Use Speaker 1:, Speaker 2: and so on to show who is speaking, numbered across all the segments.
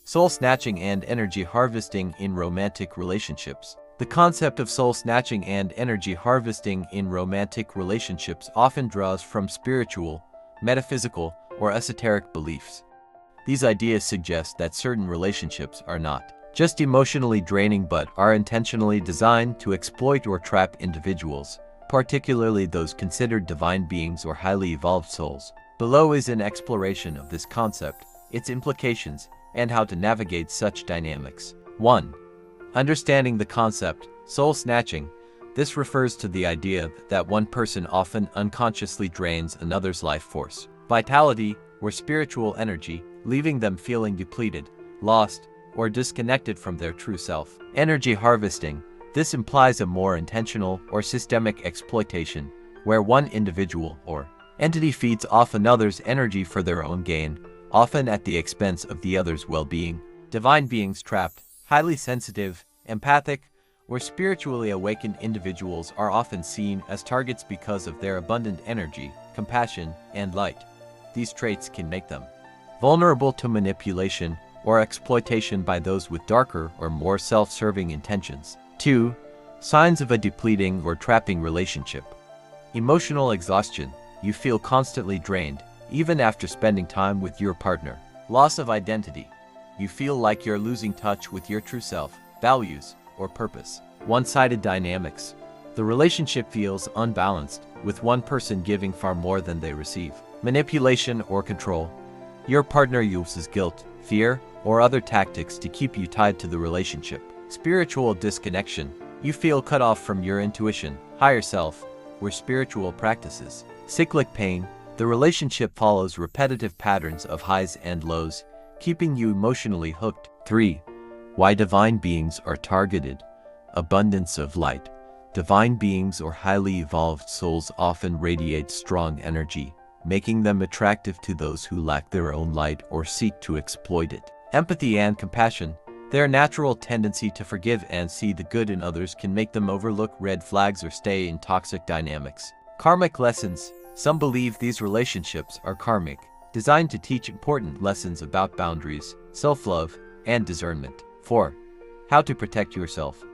Speaker 1: Soul snatching and energy harvesting in romantic relationships. The concept of soul snatching and energy harvesting in romantic relationships often draws from spiritual, metaphysical, or esoteric beliefs. These ideas suggest that certain relationships are not just emotionally draining but are intentionally designed to exploit or trap individuals, particularly those considered divine beings or highly evolved souls. Below is an exploration of this concept, its implications, and how to navigate such dynamics. 1. Understanding the concept, soul snatching. This refers to the idea that one person often unconsciously drains another's life force, vitality, or spiritual energy, leaving them feeling depleted, lost, or disconnected from their true self. Energy harvesting. This implies a more intentional or systemic exploitation, where one individual or entity feeds off another's energy for their own gain, often at the expense of the other's well-being. Divine beings trapped, highly sensitive, empathic, or spiritually awakened individuals are often seen as targets because of their abundant energy, compassion, and light. These traits can make them vulnerable to manipulation or exploitation by those with darker or more self-serving intentions. 2. Signs of a depleting or trapping relationship. Emotional exhaustion. You feel constantly drained, even after spending time with your partner. Loss of identity. You feel like you're losing touch with your true self, values, or purpose. One-sided dynamics. The relationship feels unbalanced, with one person giving far more than they receive. Manipulation or control. Your partner uses guilt, fear, or other tactics to keep you tied to the relationship. Spiritual disconnection. You feel cut off from your intuition, higher self, or spiritual practices. Cyclic pain. The relationship follows repetitive patterns of highs and lows, keeping you emotionally hooked. 3. Why divine beings are targeted. Abundance of light. Divine beings or highly evolved souls often radiate strong energy, making them attractive to those who lack their own light or seek to exploit it. Empathy and compassion. Their natural tendency to forgive and see the good in others can make them overlook red flags or stay in toxic dynamics. Karmic lessons. Some believe these relationships are karmic, designed to teach important lessons about boundaries, self-love, and discernment. 4. How to protect yourself.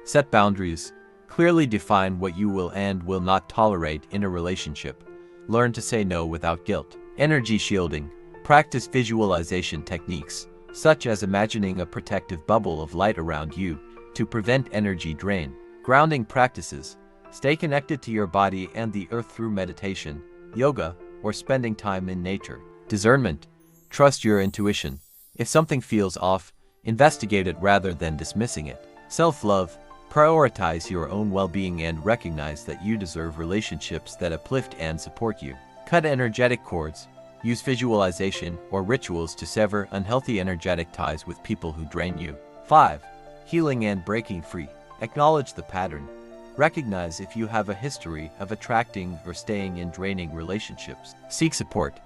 Speaker 1: Set boundaries. Clearly define what you will and will not tolerate in a relationship. Learn to say no without guilt. Energy shielding. Practice visualization techniques, such as imagining a protective bubble of light around you to prevent energy drain. Grounding practices. Stay connected to your body and the earth through meditation, yoga, or spending time in nature. Discernment. Trust your intuition. If something feels off, investigate it rather than dismissing it. Self-love. Prioritize your own well-being and recognize that you deserve relationships that uplift and support you. Cut energetic cords. Use visualization or rituals to sever unhealthy energetic ties with people who drain you. 5. Healing and breaking free. Acknowledge the pattern. Recognize if you have a history of attracting or staying in draining relationships. Seek support.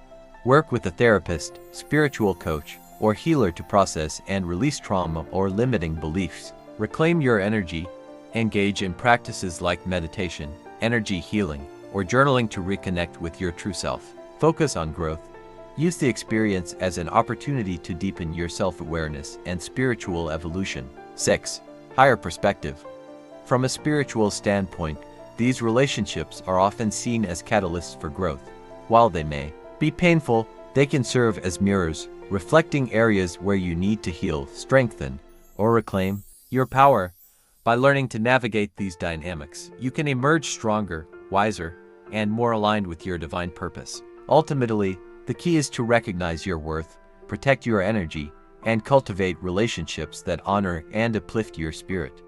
Speaker 1: Work with a therapist, spiritual coach, or healer to process and release trauma or limiting beliefs. Reclaim your energy. Engage in practices like meditation, energy healing, or journaling to reconnect with your true self. Focus on growth. Use the experience as an opportunity to deepen your self-awareness and spiritual evolution. 6. Higher perspective. From a spiritual standpoint, these relationships are often seen as catalysts for growth. While they may be painful, they can serve as mirrors, reflecting areas where you need to heal, strengthen, or reclaim your power. By learning to navigate these dynamics, you can emerge stronger, wiser, and more aligned with your divine purpose. Ultimately, the key is to recognize your worth, protect your energy, and cultivate relationships that honor and uplift your spirit.